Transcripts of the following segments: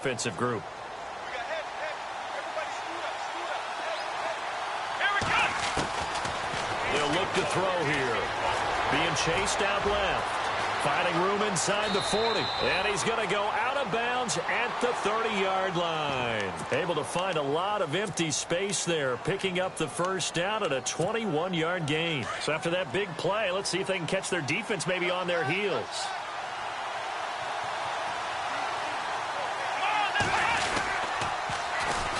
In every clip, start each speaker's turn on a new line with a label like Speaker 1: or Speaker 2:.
Speaker 1: offensive group. They'll look to throw here. Being chased out left. Finding room inside the 40. And he's going to go out of bounds at the 30-yard line. Able to find a lot of empty space there, picking up the first down at a 21-yard gain. So after that big play, let's see if they can catch their defense maybe on their heels.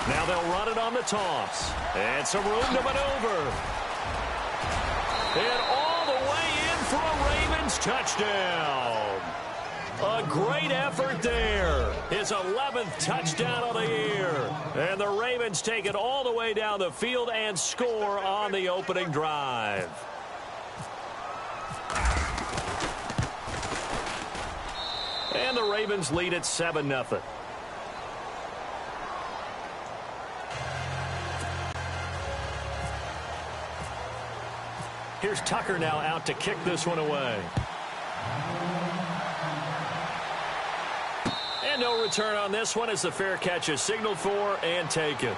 Speaker 1: Now they'll run it on the toss. And some room to maneuver. And all the way in for a Ravens touchdown. A great effort there. His 11th touchdown of the year. And the Ravens take it all the way down the field and score on the opening drive. And the Ravens lead at 7-0. Here's Tucker now out to kick this one away. And no return on this one as the fair catch is signaled for and taken.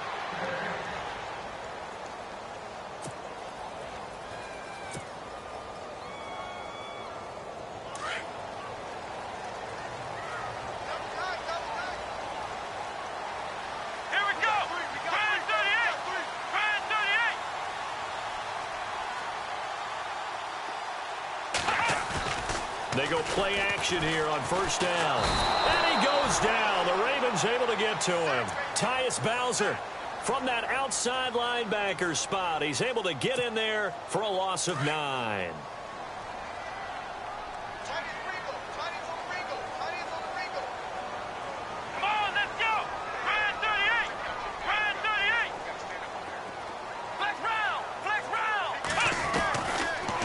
Speaker 1: They go play action here on first down. And he goes down. The Ravens able to get to him. Tyus Bowser from that outside linebacker spot. He's able to get in there for a loss of 9.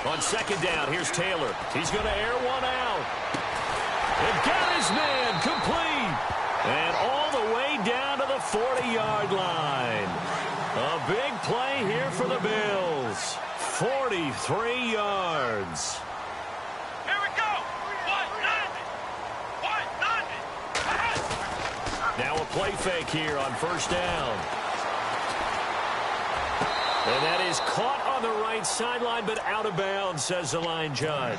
Speaker 1: On second down, here's Taylor. He's going to air one out. And got his man complete. And all the way down to the 40-yard line. A big play here for the Bills. 43 yards.
Speaker 2: Here we go. 190.
Speaker 1: Now a play fake here on first down. And that is caught on the right sideline, but out of bounds, says the line judge.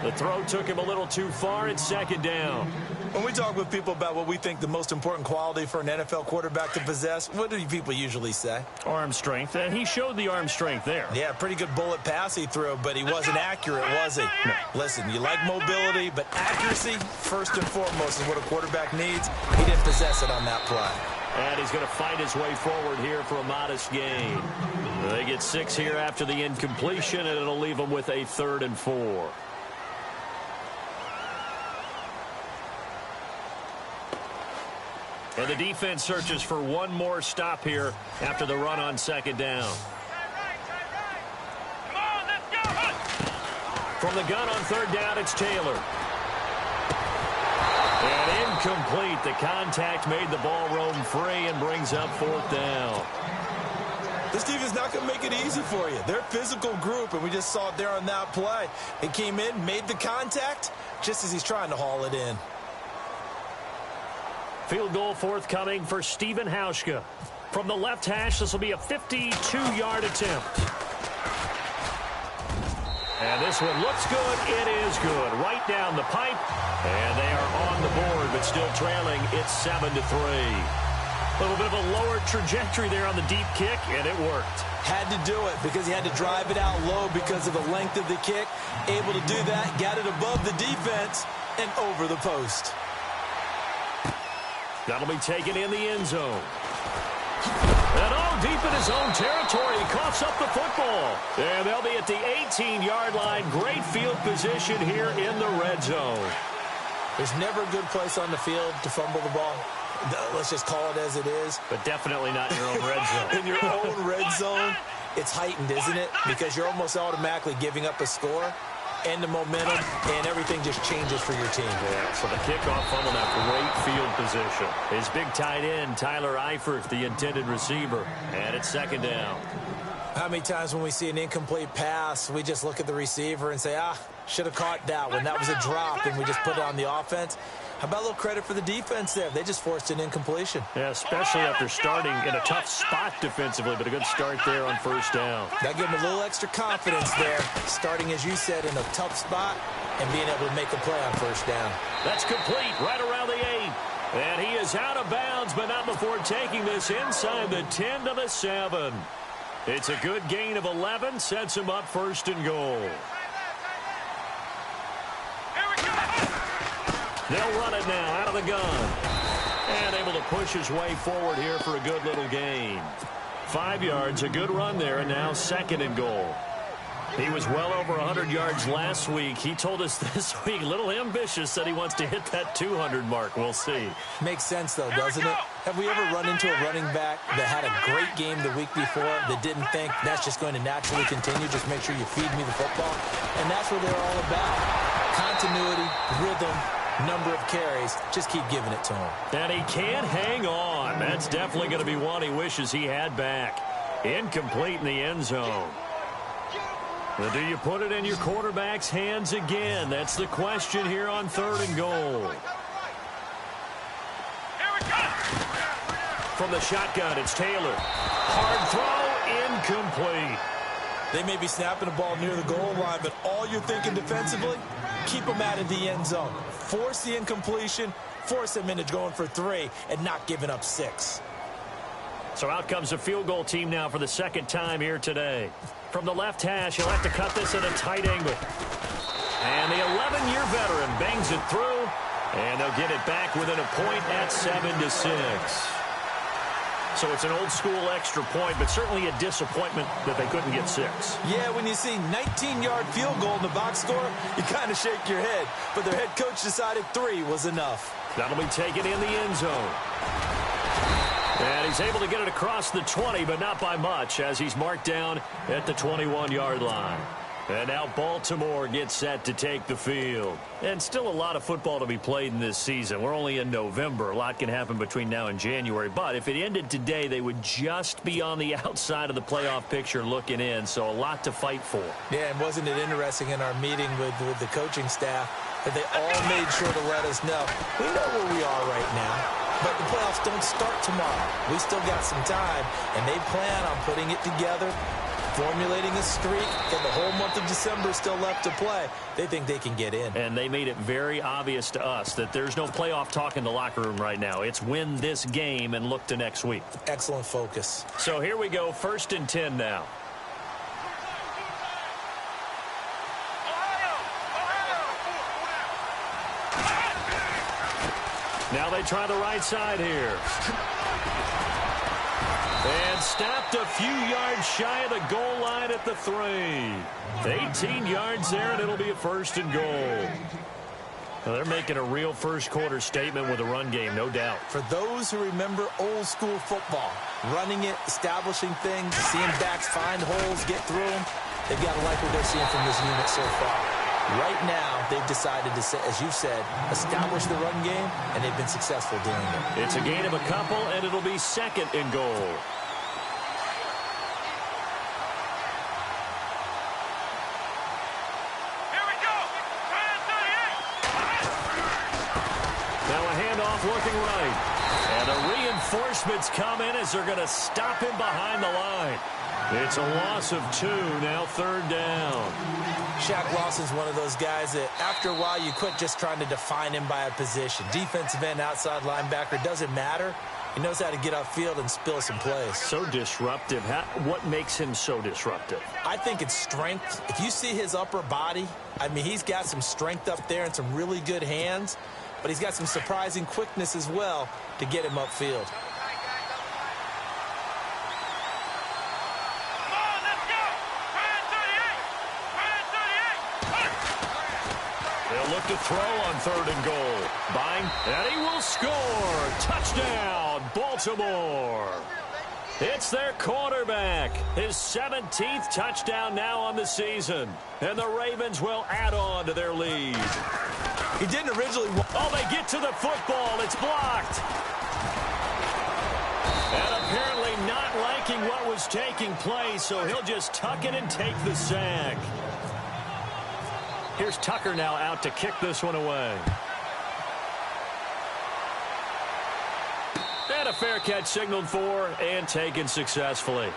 Speaker 1: The throw took him a little too far. It's second down.
Speaker 3: When we talk with people about what we think the most important quality for an NFL quarterback to possess, what do people usually say?
Speaker 1: Arm strength, and he showed the arm strength there.
Speaker 3: Yeah, pretty good bullet pass he threw, but he wasn't accurate, was he? No. Listen, you like mobility, but accuracy, first and foremost, is what a quarterback needs. He didn't possess it on that play.
Speaker 1: And he's going to fight his way forward here for a modest gain. They get 6 here after the incompletion, and it'll leave them with a 3rd and 4. And the defense searches for one more stop here after the run on second down. From the gun on third down, it's Taylor. And incomplete. The contact made the ball roam free and brings up 4th down.
Speaker 3: This team is not going to make it easy for you. They're a physical group, and we just saw it there on that play. It came in, made the contact, just as he's trying to haul it in.
Speaker 1: Field goal forthcoming for Stephen Hauschka. From the left hash, this will be a 52-yard attempt. And this one looks good. It is good. Right down the pipe. And they are on the board, but still trailing. It's 7-3. A little bit of a lower trajectory there on the deep kick, and it worked.
Speaker 3: Had to do it because he had to drive it out low because of the length of the kick. Able to do that, got it above the defense, and over the post.
Speaker 1: That'll be taken in the end zone. And deep in his own territory, he coughs up the football. And they'll be at the 18-yard line. Great field position here in the red zone.
Speaker 3: There's never a good place on the field to fumble the ball. Let's just call it as it is.
Speaker 1: But definitely not in your own red zone.
Speaker 3: In your own red zone, it's heightened, isn't it? Because you're almost automatically giving up a score and the momentum, and everything just changes for your team.
Speaker 1: Yeah, so the kickoff fumble now, great field position. His big tight end, Tyler Eifert, the intended receiver. And it's second down.
Speaker 3: How many times when we see an incomplete pass, we just look at the receiver and say, should have caught that one. That was a drop, and we just put it on the offense. How about a little credit for the defense there? They just forced an incompletion.
Speaker 1: Yeah, especially after starting in a tough spot defensively, but a good start there on first down.
Speaker 3: That gave him a little extra confidence there, starting, as you said, in a tough spot and being able to make a play on first down.
Speaker 1: That's complete right around the 8. And he is out of bounds, but not before taking this inside the 10 to the 7. It's a good gain of 11, sets him up first and goal. They'll run it now out of the gun. And able to push his way forward here for a good little gain. 5 yards, a good run there, and now second and goal. He was well over 100 yards last week. He told us this week, a little ambitious, that he wants to hit that 200 mark. We'll see.
Speaker 3: Makes sense, though, doesn't it? Have we ever run into a running back that had a great game the week before that didn't think that's just going to naturally continue? Just make sure you feed me the football. And that's what they're all about. Continuity, rhythm, number of carries. Just keep giving it to him.
Speaker 1: And he can't hang on. That's definitely going to be one he wishes he had back. Incomplete in the end zone. Well, do you put it in your quarterback's hands again? That's the question here on third and goal. From the shotgun, it's Taylor. Hard throw, incomplete.
Speaker 3: They may be snapping the ball near the goal line, but all you're thinking defensively, keep them out of the end zone. Force the incompletion, force them into going for 3, and not giving up 6.
Speaker 1: So out comes the field goal team now for the second time here today. From the left hash, he'll have to cut this at a tight angle. And the 11-year veteran bangs it through, and they'll get it back within a point at 7-6. So it's an old-school extra point, but certainly a disappointment that they couldn't get 6.
Speaker 3: Yeah, when you see 19-yard field goal in the box score, you kind of shake your head. But their head coach decided 3 was enough.
Speaker 1: That'll be taken in the end zone. And he's able to get it across the 20, but not by much, as he's marked down at the 21-yard line. And now Baltimore gets set to take the field. And still a lot of football to be played in this season. We're only in November. A lot can happen between now and January. But if it ended today, they would just be on the outside of the playoff picture looking in. So a lot to fight for.
Speaker 3: Yeah, and wasn't it interesting in our meeting with the coaching staff that they all made sure to let us know, we know where we are right now. But the playoffs don't start tomorrow. We still got some time, and they plan on putting it together, formulating a streak, and the whole month of December is still left to play. They think they can get in.
Speaker 1: And they made it very obvious to us that there's no playoff talk in the locker room right now. It's win this game and look to next week.
Speaker 3: Excellent focus.
Speaker 1: So here we go, 1st and 10 now. Now they try the right side here. And stopped a few yards shy of the goal line at the 3. 18 yards there, and it'll be a 1st and goal. Well, they're making a real first-quarter statement with a run game, no doubt.
Speaker 3: For those who remember old-school football, running it, establishing things, seeing backs find holes, get through them, they've got to like what they're seeing from this unit so far. Right now, they've decided to, as you said, establish the run game, and they've been successful doing it.
Speaker 1: It's a gain of a couple, and it'll be 2nd and goal.
Speaker 2: Here we go.
Speaker 1: Now a handoff looking right. And the reinforcements come in as they're going to stop him behind the line. It's a loss of 2, now 3rd down.
Speaker 3: Shaq Lawson's one of those guys that after a while you quit just trying to define him by a position. Defensive end, outside linebacker, doesn't matter. He knows how to get upfield and spill some plays.
Speaker 1: So disruptive. What makes him so disruptive?
Speaker 3: I think it's strength. If you see his upper body, I mean, he's got some strength up there and some really good hands, but he's got some surprising quickness as well to get him upfield.
Speaker 1: Look to throw on 3rd and goal. Buying, and he will score. Touchdown, Baltimore. It's their quarterback. His 17th touchdown now on the season. And the Ravens will add on to their lead.
Speaker 3: He didn't originally...
Speaker 1: Oh, they get to the football. It's blocked. And apparently not liking what was taking place, so he'll just tuck it and take the sack. Here's Tucker now out to kick this one away. And a fair catch signaled for and taken successfully.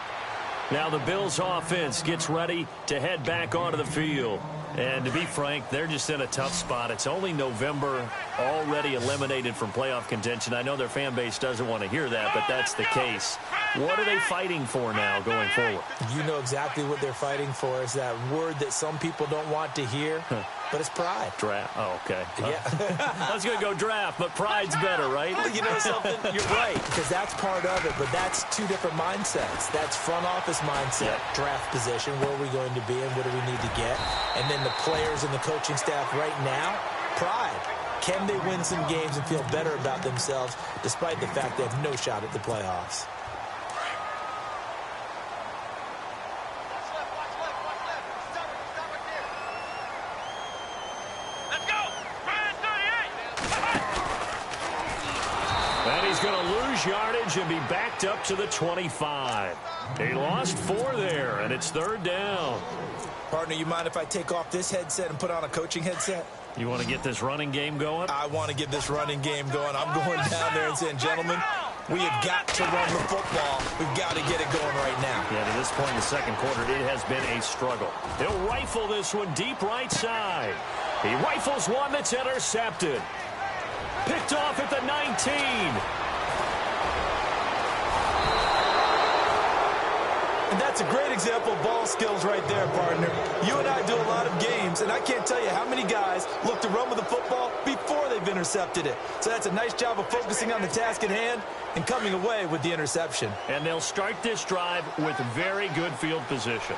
Speaker 1: Now the Bills offense gets ready to head back onto the field. And to be frank, they're just in a tough spot. It's only November, already eliminated from playoff contention. I know their fan base doesn't want to hear that, but that's the case. What are they fighting for now going forward?
Speaker 3: You know exactly what they're fighting for. Is that word that some people don't want to hear, but it's pride.
Speaker 1: Draft. Oh, okay.
Speaker 3: Yeah.
Speaker 1: I was going to go draft, but pride's better, right?
Speaker 3: Well, you know something? You're right, because that's part of it, but that's two different mindsets. That's front office mindset, draft position, where are we going to be and what do we need to get? And then the players and the coaching staff right now, pride. Can they win some games and feel better about themselves despite the fact they have no shot at the playoffs?
Speaker 1: Yardage and be backed up to the 25. He lost 4 there, and it's 3rd down.
Speaker 3: Partner, you mind if I take off this headset and put on a coaching headset?
Speaker 1: You want to get this running game going?
Speaker 3: I want to get this running game going. I'm going down there and saying, gentlemen, we have got to run the football. We've got to get it going right now.
Speaker 1: Yeah, to this point in the second quarter, it has been a struggle. He'll rifle this one deep right side. He rifles one that's intercepted. Picked off at the 19.
Speaker 3: And that's a great example of ball skills right there, partner. You and I do a lot of games, and I can't tell you how many guys look to run with the football before they've intercepted it. So that's a nice job of focusing on the task at hand and coming away with the interception.
Speaker 1: And they'll start this drive with very good field position.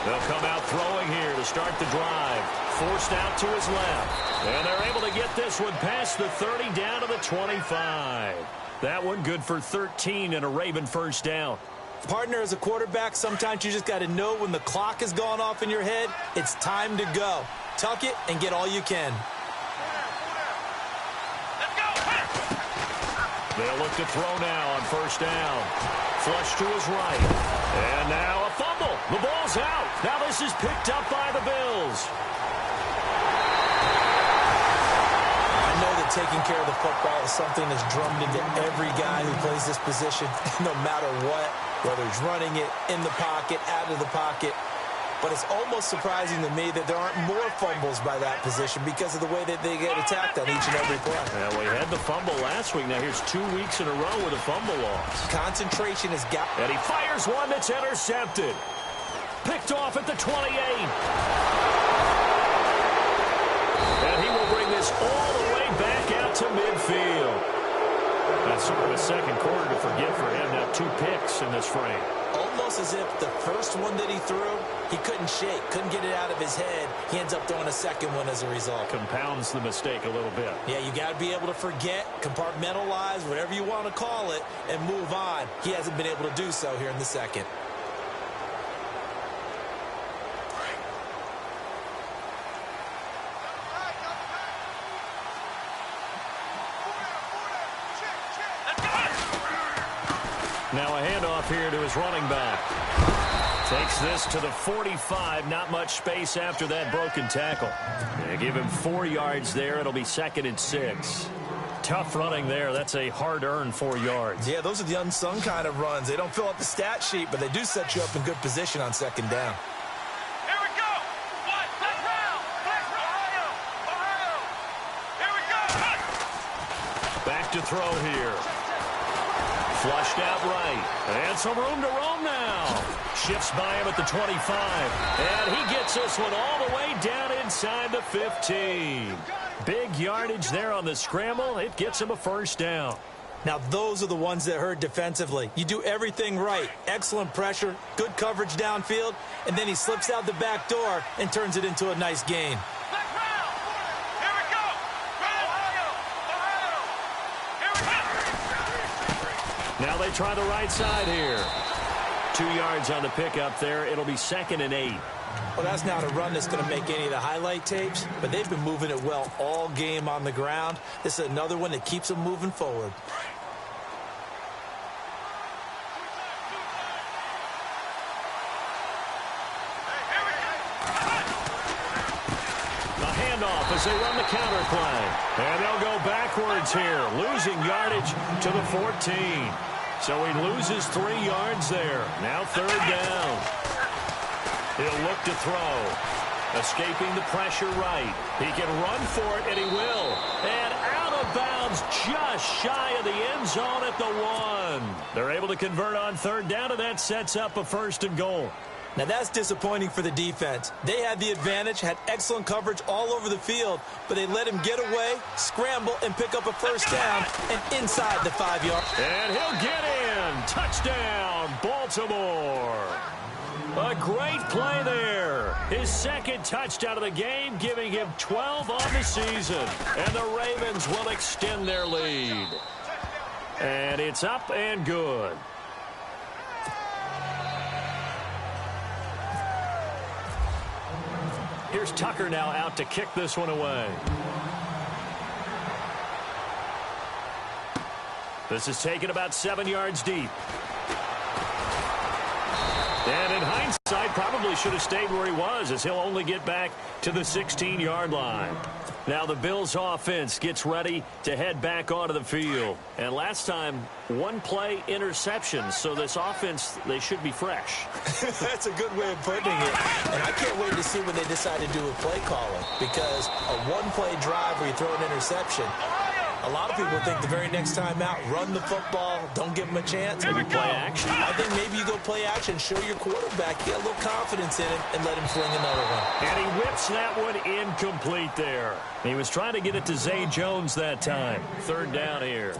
Speaker 1: They'll come out throwing here to start the drive. Forced out to his left. And they're able to get this one past the 30 down to the 25. That one good for 13 and a Raven first down.
Speaker 3: Partner, as a quarterback, sometimes you just got to know when the clock has gone off in your head, it's time to go. Tuck it and get all you can.
Speaker 1: They'll look to throw now on first down. Flush to his right. And now a fumble. The ball's out. Now this is picked up by the Bills.
Speaker 3: I know that taking care of the football is something that's drummed into every guy who plays this position, no matter what, whether he's running it, in the pocket, out of the pocket. But it's almost surprising to me that there aren't more fumbles by that position because of the way that they get attacked on each and every play.
Speaker 1: Yeah, we had the fumble last week. Now here's 2 weeks in a row with a fumble loss.
Speaker 3: Concentration has got...
Speaker 1: And he fires one that's intercepted. Picked off at the 28. And he will bring this all the way back out to midfield. That's sort of a second quarter to forget for him. Now 2 picks in this frame.
Speaker 3: Almost as if the first one that he threw, he couldn't shake, couldn't get it out of his head. He ends up throwing a second one as a result.
Speaker 1: Compounds the mistake a little bit.
Speaker 3: Yeah, you got to be able to forget, compartmentalize, whatever you want to call it, and move on. He hasn't been able to do so here in the second.
Speaker 1: Now a handoff here to his running back. Takes this to the 45. Not much space after that broken tackle. They give him 4 yards there. It'll be 2nd and 6. Tough running there. That's a hard-earned 4 yards.
Speaker 3: Yeah, those are the unsung kind of runs. They don't fill up the stat sheet, but they do set you up in good position on 2nd down.
Speaker 2: Here we go. Black round. Ohio. Here we go.
Speaker 1: Back to throw here. Flushed out right. And some room to roam now. Shifts by him at the 25. And he gets this one all the way down inside the 15. Big yardage there on the scramble. It gets him a first down.
Speaker 3: Now, those are the ones that hurt defensively. You do everything right. Excellent pressure, good coverage downfield, and then he slips out the back door and turns it into a nice gain.
Speaker 1: Now they try the right side here. 2 yards on the pickup there. It'll be 2nd and 8.
Speaker 3: Well, that's not a run that's going to make any of the highlight tapes, but they've been moving it well all game on the ground. This is another one that keeps them moving forward.
Speaker 1: The handoff, a they run the counter play. And they'll go backwards here, losing yardage to the 14. So he loses 3 yards there. Now 3rd down. He'll look to throw. Escaping the pressure right. He can run for it, and he will. And out of bounds just shy of the end zone at the 1. They're able to convert on 3rd down, and that sets up a 1st and goal.
Speaker 3: Now, that's disappointing for the defense. They had the advantage, had excellent coverage all over the field, but they let him get away, scramble, and pick up a 1st down and inside the 5-yard.
Speaker 1: And he'll get in. Touchdown, Baltimore. A great play there. His 2nd touchdown of the game, giving him 12 on the season. And the Ravens will extend their lead. And it's up and good. Here's Tucker now out to kick this one away. This is taken about 7 yards deep. And in hindsight, probably should have stayed where he was, as he'll only get back to the 16-yard line. Now the Bills' offense gets ready to head back onto the field. And last time, 1-play interception, so this offense, they should be fresh.
Speaker 3: That's a good way of putting it. And I can't wait to see when they decide to do a play calling, because a 1-play drive where you throw an interception, a lot of people think the very next time out, run the football, don't give them a chance.
Speaker 1: Maybe play action.
Speaker 3: I think maybe you go play action, show your quarterback, get a little confidence in him, and let him fling another one.
Speaker 1: And he whips that one incomplete there. He was trying to get it to Zay Jones that time. 3rd down here.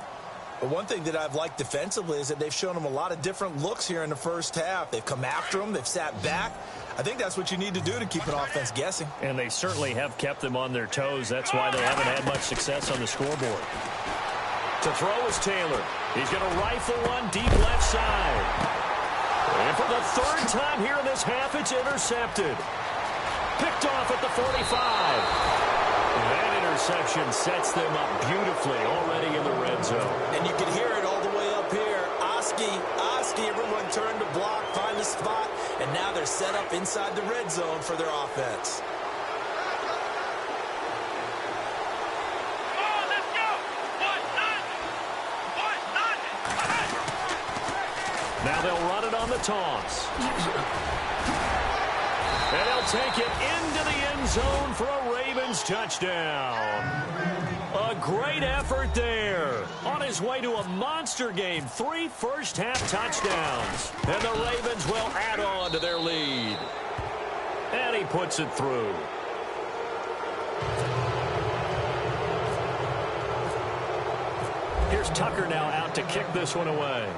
Speaker 3: But one thing that I've liked defensively is that they've shown him a lot of different looks here in the first half. They've come after him. They've sat back. I think that's what you need to do to keep an offense guessing.
Speaker 1: And they certainly have kept them on their toes. That's why they haven't had much success on the scoreboard. To throw is Taylor. He's going to rifle one deep left side. And for the 3rd time here in this half, it's intercepted. Picked off at the 45. That interception sets them up beautifully already in the red zone.
Speaker 3: And you can hear it all the way up here. Oski, everyone turned to block, find a spot, and now they're set up inside the red zone for their offense.
Speaker 1: Now they'll run it on the toss. And they'll take it into the end zone for a Ravens touchdown. A great effort there. On his way to a monster game. 3 first-half touchdowns. And the Ravens will add on to their lead. And he puts it through. Here's Tucker now out to kick this one away.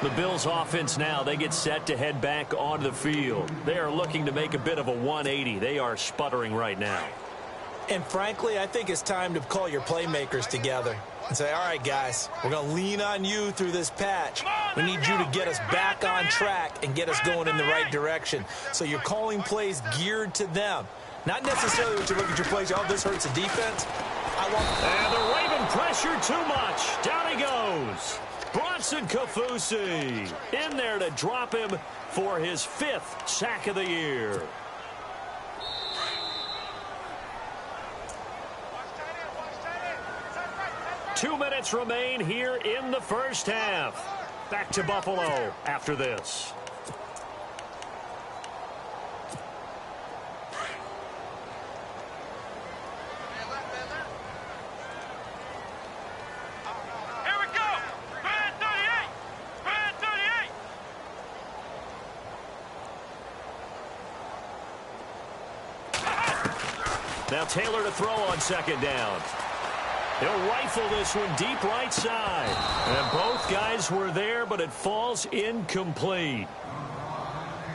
Speaker 1: The Bills' offense now, they get set to head back onto the field. They are looking to make a bit of a 180. They are sputtering right now.
Speaker 3: And frankly, I think it's time to call your playmakers together and say, all right, guys, we're going to lean on you through this patch. We need you to get us back on track and get us going in the right direction. So you're calling plays geared to them. Not necessarily when you look at your plays, oh, this hurts the defense.
Speaker 1: And the Raven pressure too much. Down he goes. Bronson Kafusi in there to drop him for his 5th sack of the year. Two minutes remain here in the first half. Back to Buffalo after this. Now Taylor to throw on 2nd down. He'll rifle this one deep right side. And both guys were there, but it falls incomplete.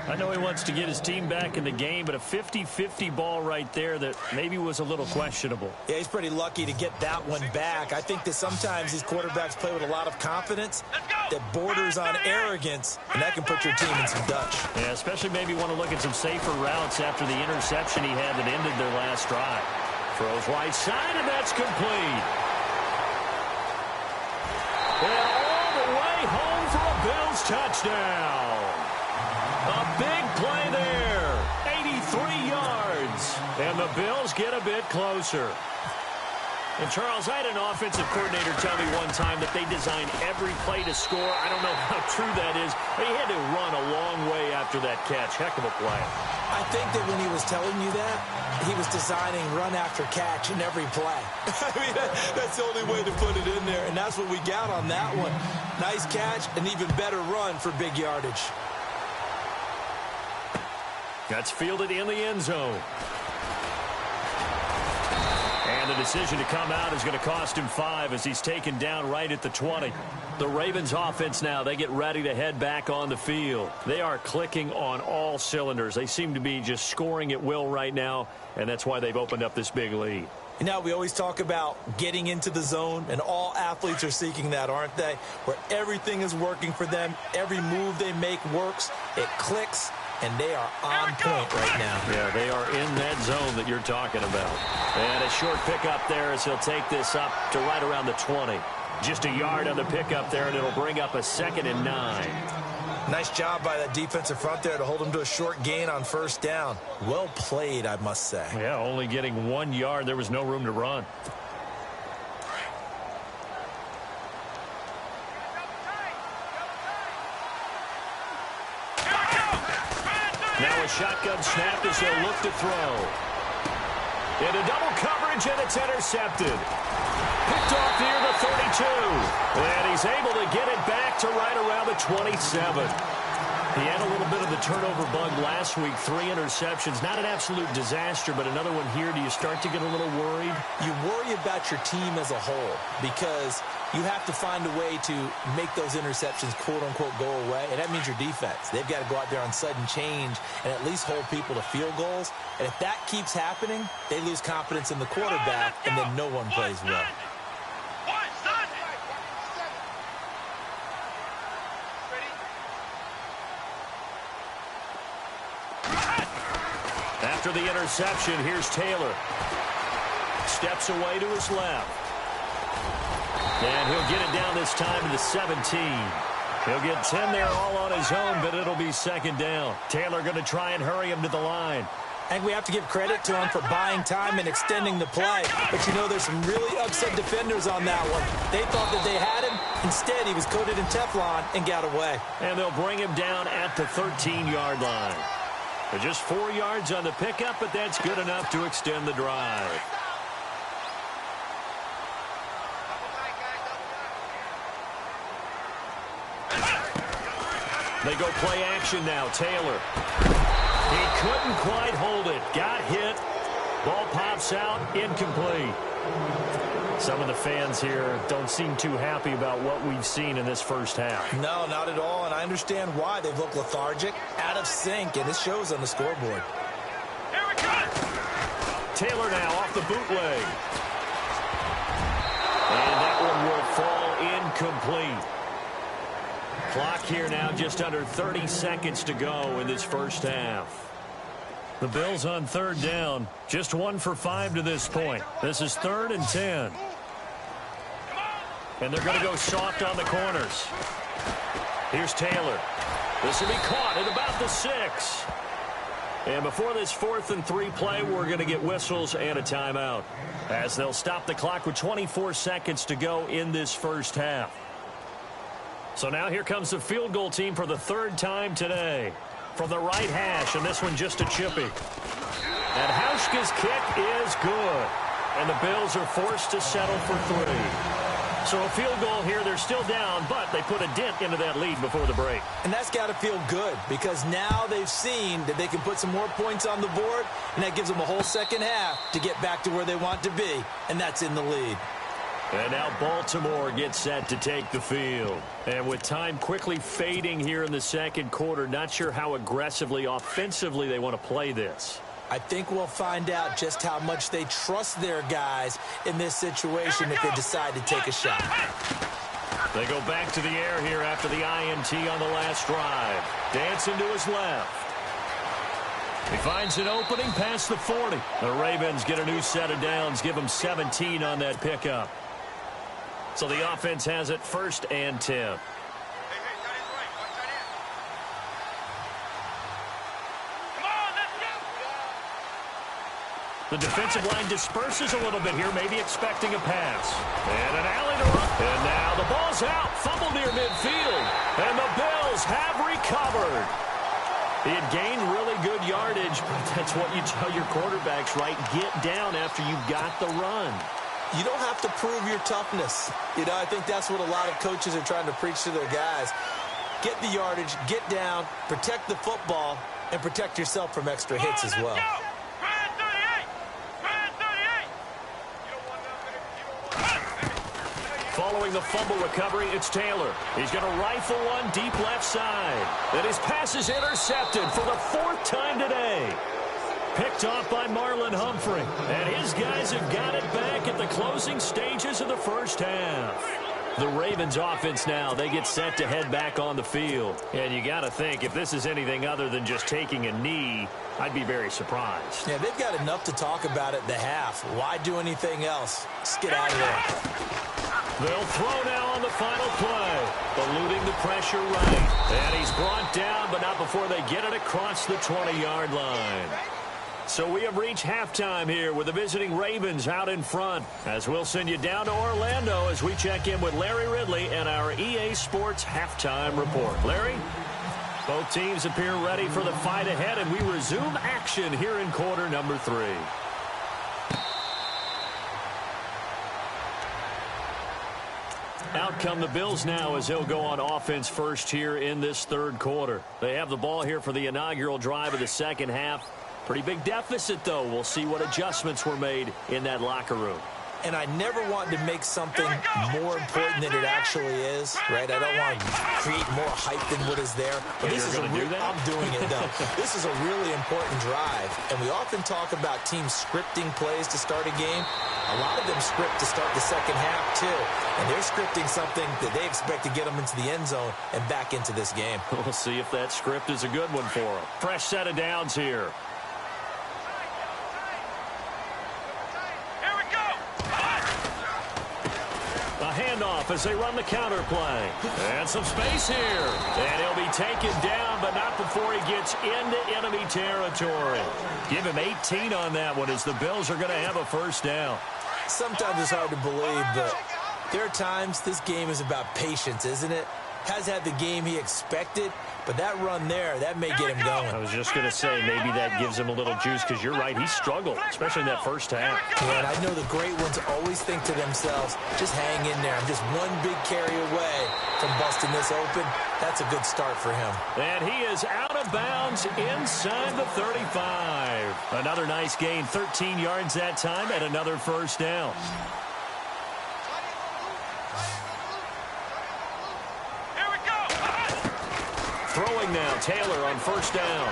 Speaker 1: I know he wants to get his team back in the game, but a 50-50 ball right there that maybe was a little questionable.
Speaker 3: Yeah, he's pretty lucky to get that one back. I think that sometimes these quarterbacks play with a lot of confidence that borders on arrogance, and that can put your team in some Dutch.
Speaker 1: Yeah, especially maybe want to look at some safer routes after the interception he had that ended their last drive. Throws right side, and that's complete. And all the way home for a Bills touchdown. A big play there. 83 yards. And the Bills get a bit closer. And, Charles, I had an offensive coordinator tell me one time that they design every play to score. I don't know how true that is, but he had to run a long way after that catch. Heck of a play.
Speaker 3: I think that when he was telling you that, he was designing run after catch in every play. I mean, that's the only way to put it in there, and that's what we got on that one. Nice catch, an even better run for big yardage.
Speaker 1: That's fielded in the end zone. And the decision to come out is going to cost him 5 as he's taken down right at the 20. The Ravens offense now, they get ready to head back on the field. They are clicking on all cylinders. They seem to be just scoring at will right now, and that's why they've opened up this big lead.
Speaker 3: You know, we always talk about getting into the zone, and all athletes are seeking that, aren't they? Where everything is working for them, every move they make works, it clicks, and they are on point right now.
Speaker 1: Yeah, they are in that zone that you're talking about. And a short pickup there as he'll take this up to right around the 20. Just a yard on the pickup there, and it'll bring up a 2nd and 9.
Speaker 3: Nice job by that defensive front there to hold him to a short gain on first down. Well played, I must say.
Speaker 1: Yeah, only getting 1 yard. There was no room to run. Now a shotgun snap as he'll look to throw. Into double coverage, and it's intercepted. Picked off near the 32. And he's able to get it back to right around the 27. He had a little bit of the turnover bug last week. 3 interceptions. Not an absolute disaster, but another one here. Do you start to get a little worried?
Speaker 3: You worry about your team as a whole because you have to find a way to make those interceptions, quote-unquote, go away, and that means your defense. They've got to go out there on sudden change and at least hold people to field goals. And if that keeps happening, they lose confidence in the quarterback, and then no one plays well.
Speaker 1: After the interception, here's Taylor. Steps away to his left. And he'll get it down this time to the 17. He'll get 10 there all on his own, but it'll be 2nd down. Taylor going to try and hurry him to the line.
Speaker 3: I think we have to give credit to him for buying time and extending the play. But, you know, there's some really upset defenders on that one. They thought that they had him. Instead, he was coated in Teflon and got away.
Speaker 1: And they'll bring him down at the 13-yard line. They're just 4 yards on the pickup, but that's good enough to extend the drive. They go play action now. Taylor. He couldn't quite hold it. Got hit. Ball pops out. Incomplete. Some of the fans here don't seem too happy about what we've seen in this first half.
Speaker 3: No, not at all, and I understand why. They look lethargic, out of sync, and it shows on the scoreboard.
Speaker 2: Here we go.
Speaker 1: Taylor now off the bootleg. And that one will fall incomplete. Clock here now, just under 30 seconds to go in this first half. The Bills on 3rd down, just 1 for 5 to this point. This is 3rd and 10. And they're going to go soft on the corners. Here's Taylor. This will be caught at about the 6. And before this 4th and 3 play, we're going to get whistles and a timeout, as they'll stop the clock with 24 seconds to go in this first half. So now here comes the field goal team for the 3rd time today. From the right hash, and this one just a chippy. And Hauschka's kick is good. And the Bills are forced to settle for 3. So a field goal here, they're still down, but they put a dent into that lead before the break.
Speaker 3: And that's got to feel good, because now they've seen that they can put some more points on the board, and that gives them a whole second half to get back to where they want to be, and that's in the lead.
Speaker 1: And now Baltimore gets set to take the field. And with time quickly fading here in the second quarter, not sure how aggressively, offensively they want to play this.
Speaker 3: I think we'll find out just how much they trust their guys in this situation if they decide to take a shot.
Speaker 1: They go back to the air here after the INT on the last drive. Dancing to his left. He finds an opening past the 40. The Ravens get a new set of downs, give them 17 on that pickup. So the offense has it 1st and 10. The defensive line disperses a little bit here, maybe expecting a pass. And an alley to run. And now the ball's out. Fumble near midfield. And the Bills have recovered. He had gained really good yardage, but that's what you tell your quarterbacks, right? Get down after you've got the run.
Speaker 3: You don't have to prove your toughness. I think that's what a lot of coaches are trying to preach to their guys. Get the yardage, get down, protect the football, and protect yourself from extra hits as well.
Speaker 1: Following the fumble recovery, it's Taylor. He's going to rifle one deep left side. And his pass is intercepted for the 4th time today. Picked off by Marlon Humphrey. And his guys have got it back at the closing stages of the first half. The Ravens offense now, they get set to head back on the field. And you got to think, if this is anything other than just taking a knee, I'd be very surprised.
Speaker 3: Yeah, they've got enough to talk about at the half. Why do anything else? Just get out of there.
Speaker 1: They'll throw now on the final play. Eluding the pressure right. And he's brought down, but not before they get it across the 20-yard line. So we have reached halftime here with the visiting Ravens out in front. As we'll send you down to Orlando as we check in with Larry Ridley and our EA Sports halftime report. Larry? Both teams appear ready for the fight ahead, and we resume action here in quarter number 3. Out come the Bills now as they'll go on offense first here in this 3rd quarter. They have the ball here for the inaugural drive of the second half. Pretty big deficit, though. We'll see what adjustments were made in that locker room.
Speaker 3: And I never want to make something more important than it actually is, right? I don't want to create more hype than what is there. But this is I'm doing it, though. This is a really important drive. And we often talk about teams scripting plays to start a game. A lot of them script to start the second half, too. And they're scripting something that they expect to get them into the end zone and back into this game.
Speaker 1: We'll see if that script is a good one for them. Fresh set of downs here. Handoff as they run the counter play. And some space here. And he'll be taken down, but not before he gets into enemy territory. Give him 18 on that one as the Bills are going to have a first down.
Speaker 3: Sometimes it's hard to believe, but there are times this game is about patience, isn't it? Has had the game he expected, but that run there, that may get him going.
Speaker 1: I was just going to say, maybe that gives him a little juice because you're right, he struggled, especially in that first half.
Speaker 3: Yeah, and I know the great ones always think to themselves, just hang in there. I'm just one big carry away from busting this open. That's a good start for him.
Speaker 1: And he is out of bounds inside the 35. Another nice gain, 13 yards that time, and another first down. Throwing now, Taylor on first down.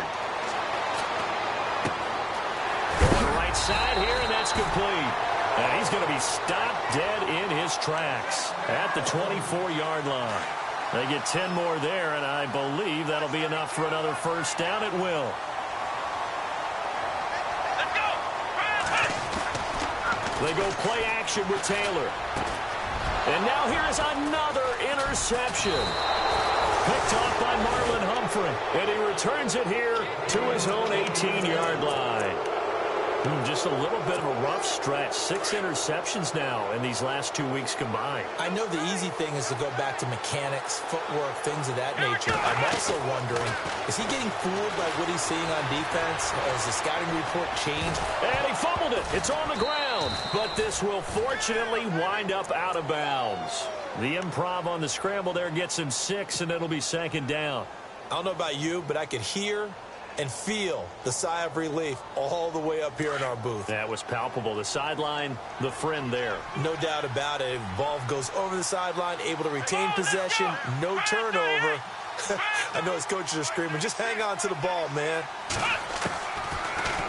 Speaker 1: Going right side here, and that's complete. And he's going to be stopped dead in his tracks at the 24-yard line. They get 10 more there, and I believe that'll be enough for another first down. It will. They go play action with Taylor. And now here's another interception. Picked off by Marlon Humphrey. And he returns it here to his own 18-yard line. Just a little bit of a rough stretch. 6 interceptions now in these last 2 weeks combined.
Speaker 3: I know the easy thing is to go back to mechanics, footwork, things of that nature. I'm also wondering, is he getting fooled by what he's seeing on defense? Has the scouting report changed?
Speaker 1: And he fumbled it. It's on the ground. But this will fortunately wind up out of bounds. The improv on the scramble there gets him 6, and it'll be second down.
Speaker 3: I don't know about you, but I could hear and feel the sigh of relief all the way up here in our booth.
Speaker 1: That was palpable. The sideline, the friend there.
Speaker 3: No doubt about it. Ball goes over the sideline, able to retain possession, no turnover. I know his coaches are screaming, just hang on to the ball, man.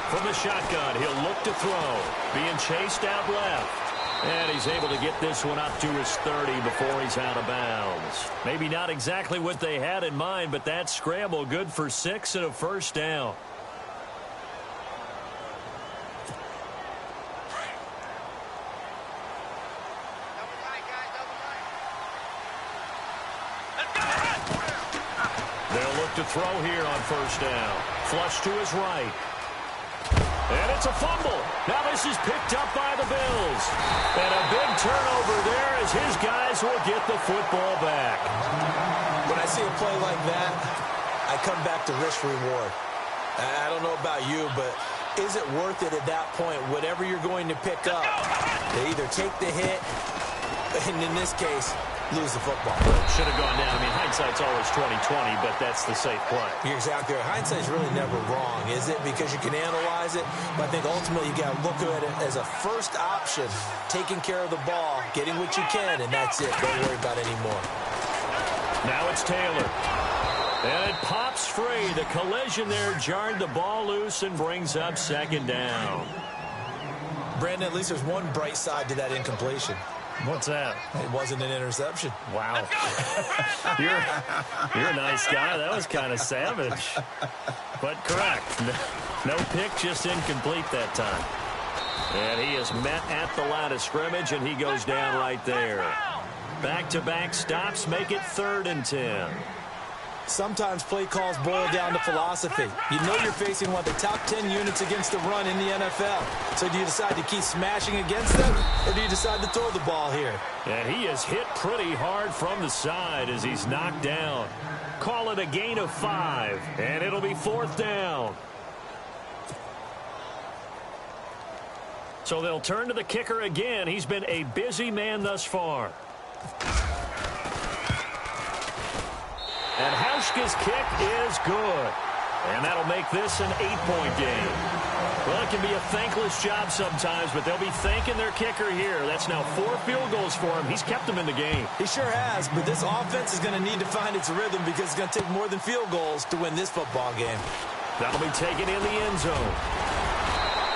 Speaker 1: From the shotgun, he'll look to throw. Being chased out left. And he's able to get this one up to his 30 before he's out of bounds. Maybe not exactly what they had in mind, but that scramble good for 6 and a first down. They'll look to throw here on first down. Flush to his right. And it's a fumble. Now this is picked up by the Bills. And a big turnover there as his guys will get the football back.
Speaker 3: When I see a play like that, I come back to risk-reward. I don't know about you, but is it worth it at that point, whatever you're going to pick up, to either take the hit, and in this case, lose the football?
Speaker 1: Should have gone down. I mean, hindsight's always 20/20, but that's the safe play.
Speaker 3: You're exactly right. Hindsight's really never wrong, is it? Because you can analyze it, but I think ultimately you got to look at it as a first option, taking care of the ball, getting what you can, and that's it. Don't worry about it anymore.
Speaker 1: Now it's Taylor. And it pops free. The collision there jarred the ball loose and brings up second down.
Speaker 3: Brandon, at least there's one bright side to that incompletion.
Speaker 1: What's that?
Speaker 3: It wasn't an interception.
Speaker 1: Wow. You're a nice guy. That was kind of savage. But correct. No pick, just incomplete that time. And he is met at the line of scrimmage, and he goes down right there. Back-to-back stops make it 3rd and 10.
Speaker 3: Sometimes play calls boil down to philosophy. You know you're facing one of the top 10 units against the run in the NFL. So do you decide to keep smashing against them, or do you decide to throw the ball here?
Speaker 1: And he is hit pretty hard from the side as he's knocked down. Call it a gain of 5, and it'll be 4th down. So they'll turn to the kicker again. He's been a busy man thus far. And Hauschka's kick is good. And that'll make this an 8-point game. Well, it can be a thankless job sometimes, but they'll be thanking their kicker here. That's now 4 field goals for him. He's kept them in the game.
Speaker 3: He sure has, but this offense is going to need to find its rhythm because it's going to take more than field goals to win this football game.
Speaker 1: That'll be taken in the end zone.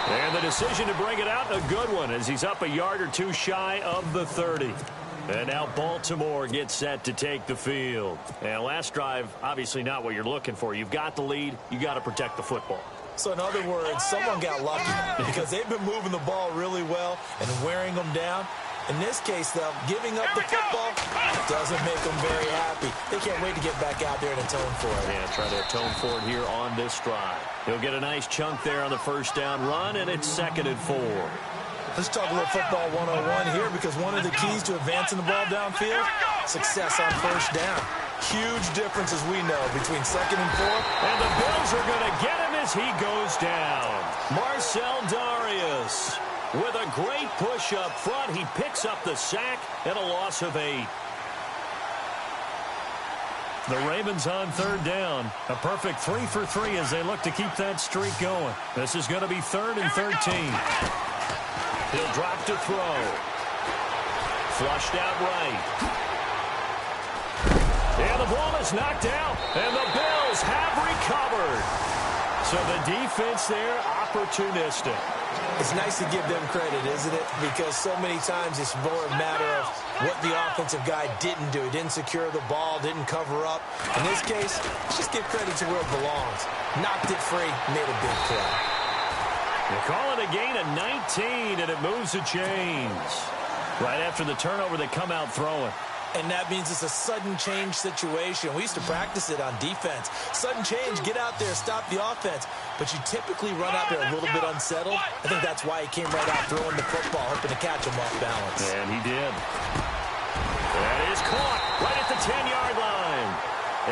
Speaker 1: And the decision to bring it out, a good one, as he's up a yard or two shy of the 30. And now Baltimore gets set to take the field. And last drive, obviously not what you're looking for. You've got the lead. You got to protect the football.
Speaker 3: So in other words, someone got lucky because they've been moving the ball really well and wearing them down. In this case, though, giving up the football doesn't make them very happy. They can't wait to get back out there and atone for it.
Speaker 1: Yeah, try to atone for it here on this drive. He'll get a nice chunk there on the first down run, and it's 2nd and 4.
Speaker 3: Let's talk a little football 101 here because one of the keys to advancing the ball downfield, success on first down. Huge difference, as we know, between 2nd and 4.
Speaker 1: And the Bills are going to get him as he goes down. Marcel Darius with a great push up front. He picks up the sack and a loss of 8. The Ravens on 3rd down. A perfect 3 for 3 as they look to keep that streak going. This is going to be 3rd and 13. He'll drop to throw. Flushed out right. And the ball is knocked out. And the Bills have recovered. So the defense there, opportunistic.
Speaker 3: It's nice to give them credit, isn't it? Because so many times it's more a matter of what the offensive guy didn't do. He didn't secure the ball, didn't cover up. In this case, let's just give credit to where it belongs. Knocked it free, made a big play.
Speaker 1: They call it a gain of 19, and it moves the chains. Right after the turnover, they come out throwing.
Speaker 3: And that means it's a sudden change situation. We used to practice it on defense. Sudden change, get out there, stop the offense. But you typically run out there a little bit unsettled. I think that's why he came right out throwing the football, hoping to catch him off balance.
Speaker 1: And he did. That is caught right at the 10-yard line.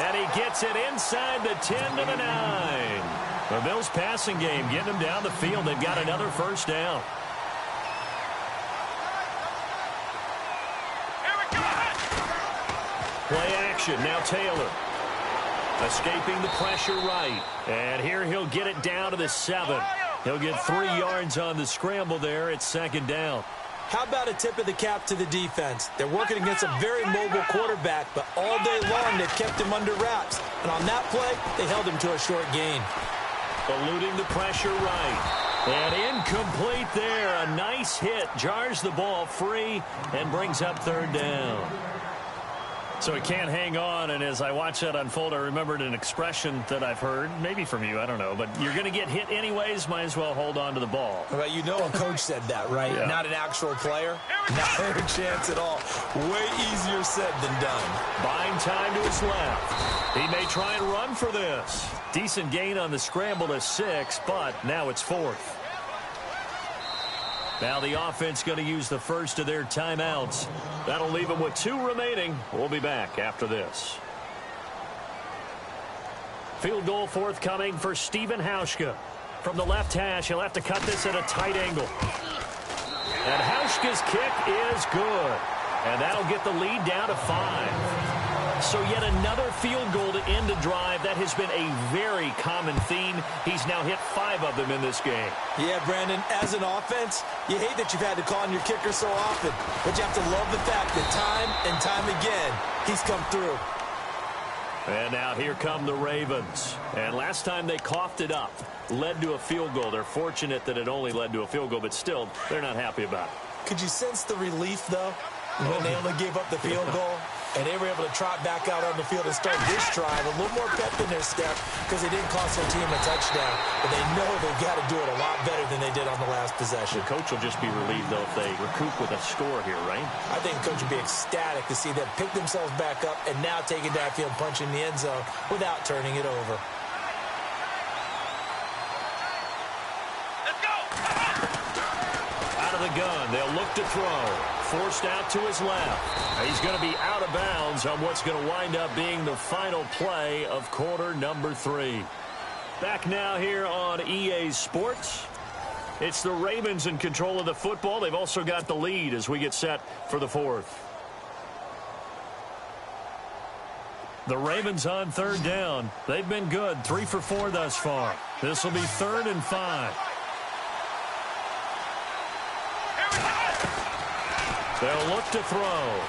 Speaker 1: And he gets it inside the 10 to the 9. The Bills passing game, getting them down the field. They've got another first down. Play action, now Taylor. Escaping the pressure right. And here he'll get it down to the 7. He'll get 3 yards on the scramble there. It's 2nd down.
Speaker 3: How about a tip of the cap to the defense? They're working against a very mobile quarterback, but all day long they've kept him under wraps. And on that play, they held him to a short gain.
Speaker 1: Eluding the pressure right. And incomplete there. A nice hit. Jars the ball free and brings up 3rd down. So he can't hang on, and as I watch that unfold, I remembered an expression that I've heard, maybe from you, I don't know, but you're going to get hit anyways, might as well hold on to the ball.
Speaker 3: Well, you know a coach said that, right?
Speaker 1: Yeah.
Speaker 3: Not an actual player. Not a chance at all. Way easier said than done.
Speaker 1: Buying time to his left. He may try and run for this. Decent gain on the scramble to 6, but now it's 4th. Now the offense going to use the first of their timeouts. That'll leave them with 2 remaining. We'll be back after this. Field goal forthcoming for Stephen Hauschka. From the left hash, he'll have to cut this at a tight angle. And Hauschka's kick is good. And that'll get the lead down to 5. So yet another field goal to end a drive. That has been a very common theme. He's now hit 5 of them in this game.
Speaker 3: Yeah, Brandon, as an offense, you hate that you've had to call on your kicker so often. But you have to love the fact that time and time again, he's come through.
Speaker 1: And now here come the Ravens. And last time they coughed it up, led to a field goal. They're fortunate that it only led to a field goal, but still, they're not happy about it.
Speaker 3: Could you sense the relief, though, when they only gave up the field goal? And they were able to trot back out on the field and start this drive. A little more pep in their step because they didn't cost their team a touchdown. But they know they've got to do it a lot better than they did on the last possession.
Speaker 1: The coach will just be relieved, though, if they recoup with a score here, right?
Speaker 3: I think the coach would be ecstatic to see them pick themselves back up and now take it downfield and punch in the end zone without turning it over.
Speaker 2: Let's go!
Speaker 1: Out of the gun, they'll look to throw. Forced out to his left. He's going to be out of bounds on what's going to wind up being the final play of quarter number 3. Back now here on EA Sports. It's the Ravens in control of the football. They've also got the lead as we get set for the 4th. The Ravens on 3rd down. They've been good, 3 for 4 thus far. This will be 3rd and 5. They'll look to throw.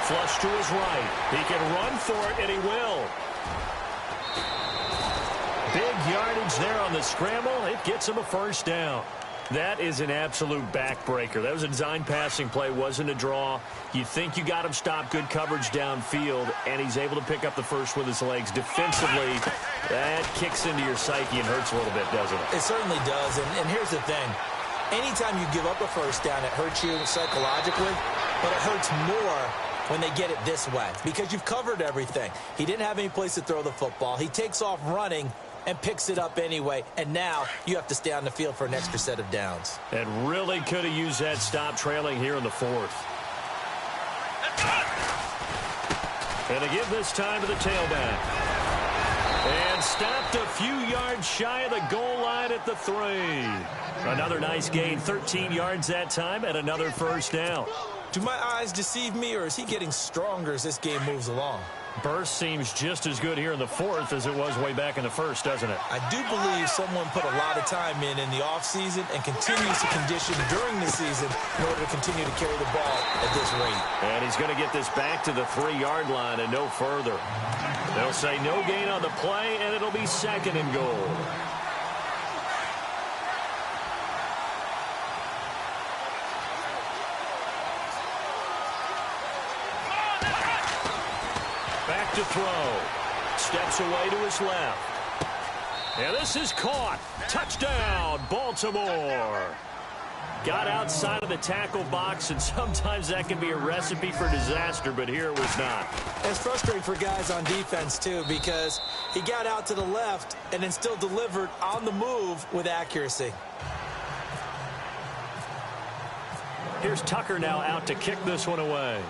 Speaker 1: Flush to his right. He can run for it, and he will. Big yardage there on the scramble. It gets him a first down. That is an absolute backbreaker. That was a design passing play, wasn't a draw. You think you got him stopped, good coverage downfield, and he's able to pick up the first with his legs. Defensively, that kicks into your psyche and hurts a little bit, doesn't it?
Speaker 3: It certainly does, and here's the thing. Anytime you give up a first down, it hurts you psychologically, but it hurts more when they get it this way because you've covered everything. He didn't have any place to throw the football. He takes off running and picks it up anyway, and now you have to stay on the field for an extra set of downs.
Speaker 1: And really could have used that stop trailing here in the 4th. And to give this time to the tailback. And stopped a few yards shy of the goal line at the 3. Another nice gain, 13 yards that time, and another first down.
Speaker 3: Do my eyes deceive me, or is he getting stronger as this game moves along?
Speaker 1: Burst seems just as good here in the 4th as it was way back in the 1st, doesn't it?
Speaker 3: I do believe someone put a lot of time in the offseason and continues to condition during the season in order to continue to carry the ball at this rate.
Speaker 1: And he's going to get this back to the 3-yard line and no further. They'll say no gain on the play, and it'll be 2nd and goal. Back to throw. Steps away to his left. And this is caught. Touchdown, Baltimore. Got outside of the tackle box, and sometimes that can be a recipe for disaster, but here it was not.
Speaker 3: It's frustrating for guys on defense, too, because he got out to the left and then still delivered on the move with accuracy.
Speaker 1: Here's Tucker now out to kick this one away.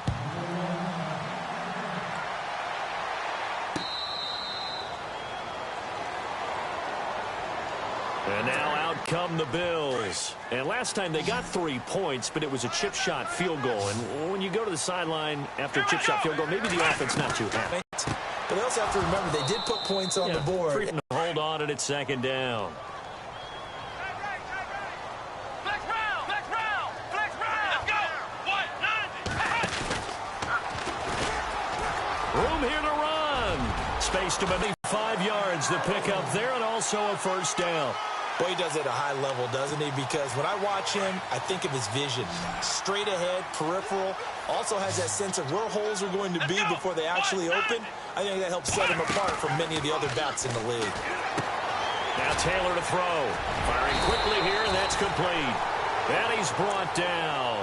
Speaker 1: And now out come the Bills. And last time they got 3 points, but it was a chip shot field goal. And when you go to the sideline after a chip shot field goal, maybe the offense not too happy.
Speaker 3: But they also have to remember they did put points on the board.
Speaker 1: Freedom to hold on and it's 2nd down.
Speaker 2: Flex round! Flex round! Flex round! Let's go! 190!
Speaker 1: Room here to run. Space to maybe 5 yards. The pickup there and also a first down.
Speaker 3: Boy, he does it at a high level, doesn't he? Because when I watch him, I think of his vision. Straight ahead, peripheral. Also has that sense of where holes are going to be before they actually open. I think that helps set him apart from many of the other backs in the league.
Speaker 1: Now Taylor to throw. Firing quickly here, and that's complete. And he's brought down.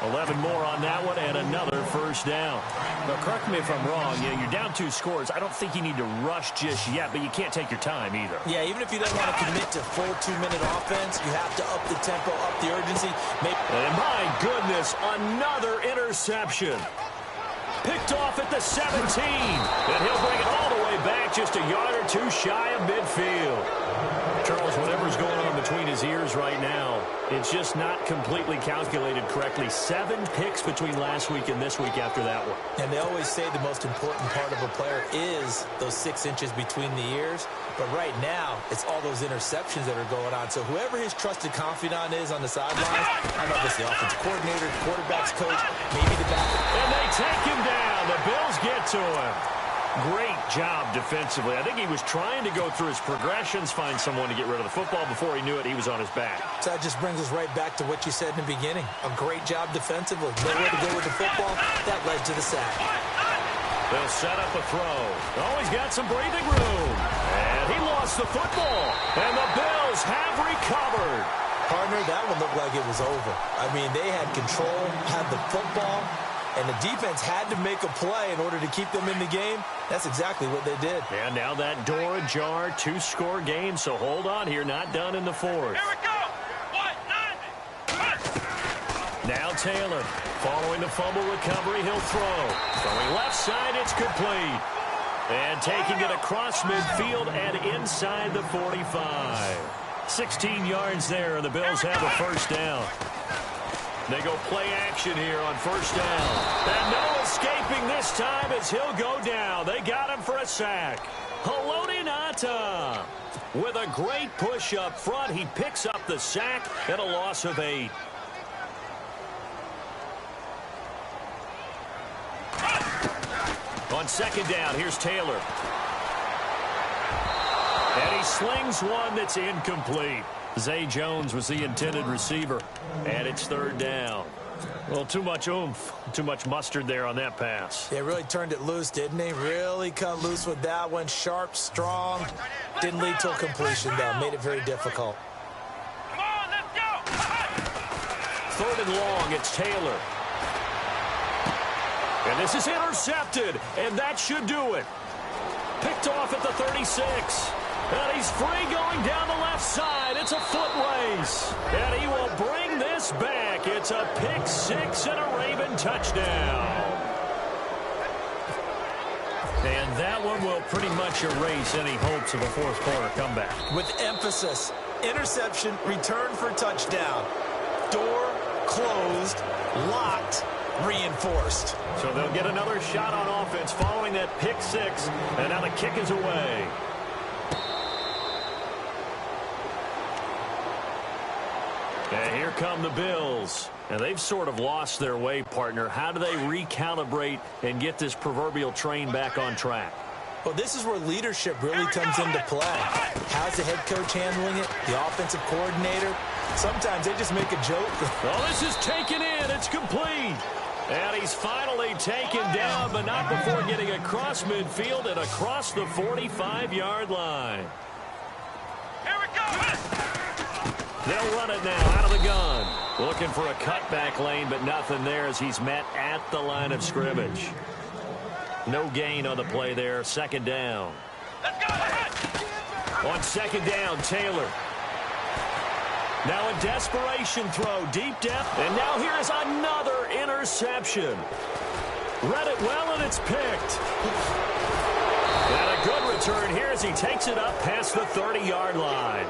Speaker 1: 11 more on that one and another first down. Now, correct me if I'm wrong. You're down 2 scores. I don't think you need to rush just yet, but you can't take your time either.
Speaker 3: Yeah, even if you don't want to commit to full 2-minute offense, you have to up the tempo, up the urgency.
Speaker 1: And my goodness, another interception. Picked off at the 17. And he'll bring it all the way back just a yard or 2 shy of midfield. Charles, whatever's going on between his ears right now, it's just not completely calculated correctly. 7 picks between last week and this week after that one.
Speaker 3: And they always say the most important part of a player is those 6 inches between the ears. But right now, it's all those interceptions that are going on. So whoever his trusted confidant is on the sidelines, I don't know if it's the offensive coordinator, quarterback's coach, maybe the back.
Speaker 1: And they take him down. The Bills get to him. Great job defensively. I think he was trying to go through his progressions, find someone to get rid of the football. Before he knew it, he was on his back.
Speaker 3: So that just brings us right back to what you said in the beginning. A great job defensively. Nowhere to go with the football. That led to the sack.
Speaker 1: They'll set up a throw. Oh, he's got some breathing room. And he lost the football. And the Bills have recovered.
Speaker 3: Partner, that one looked like it was over. I mean, they had control, had the football, and the defense had to make a play in order to keep them in the game. That's exactly what they did.
Speaker 1: And now that door ajar, 2-score game, so hold on here, not done in the 4th.
Speaker 2: Here we go. 190.
Speaker 1: Now Taylor, following the fumble recovery, he'll throw. Throwing left side, it's complete. And taking it across midfield and inside the 45. 16 yards there, and the Bills have a first down. They go play action here on first down. And no escaping this time as he'll go down. They got him for a sack. Haloti Ngata with a great push up front. He picks up the sack and a loss of 8. On second down, here's Taylor. And he slings one that's incomplete. Zay Jones was the intended receiver. And it's third down. Well, too much oomph, too much mustard there on that pass.
Speaker 3: They really turned it loose, didn't they? Really cut loose with that one. Sharp, strong. Didn't lead to a completion, though. Made it very difficult.
Speaker 2: Come on, let's go.
Speaker 1: Third and long, it's Taylor. And this is intercepted, and that should do it. Picked off at the 36. And he's free going down the left side. It's a foot race. And he will bring this back. It's a pick 6 and a Raven touchdown. And that one will pretty much erase any hopes of a fourth-quarter comeback.
Speaker 3: With emphasis, interception, return for touchdown. Door closed, locked, reinforced.
Speaker 1: So they'll get another shot on offense following that pick 6. And now the kick is away. And here come the Bills. And they've sort of lost their way, partner. How do they recalibrate and get this proverbial train back on track?
Speaker 3: Well, this is where leadership really comes into play. How's the head coach handling it? The offensive coordinator? Sometimes they just make a joke.
Speaker 1: Well, this is taken in. It's complete. And he's finally taken down, but not before getting across midfield and across the 45-yard line.
Speaker 2: Here we go.
Speaker 1: They'll run it now out of the gun. Looking for a cutback lane, but nothing there as he's met at the line of scrimmage. No gain on the play there. Second down.
Speaker 2: Let's go.
Speaker 1: On second down, Taylor. Now a desperation throw, deep depth, and now here is another interception. Read it well, and it's picked. And a good return here as he takes it up past the 30-yard line.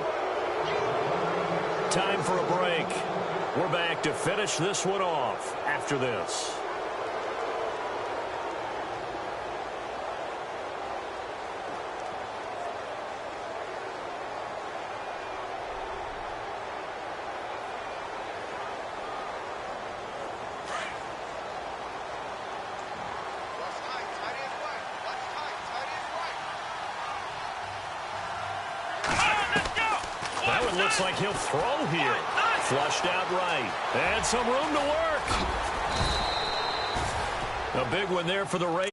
Speaker 1: Time for a break. We're back to finish this one off after this. Looks like he'll throw here. Flushed out right. And some room to work. A big one there for the Ravens.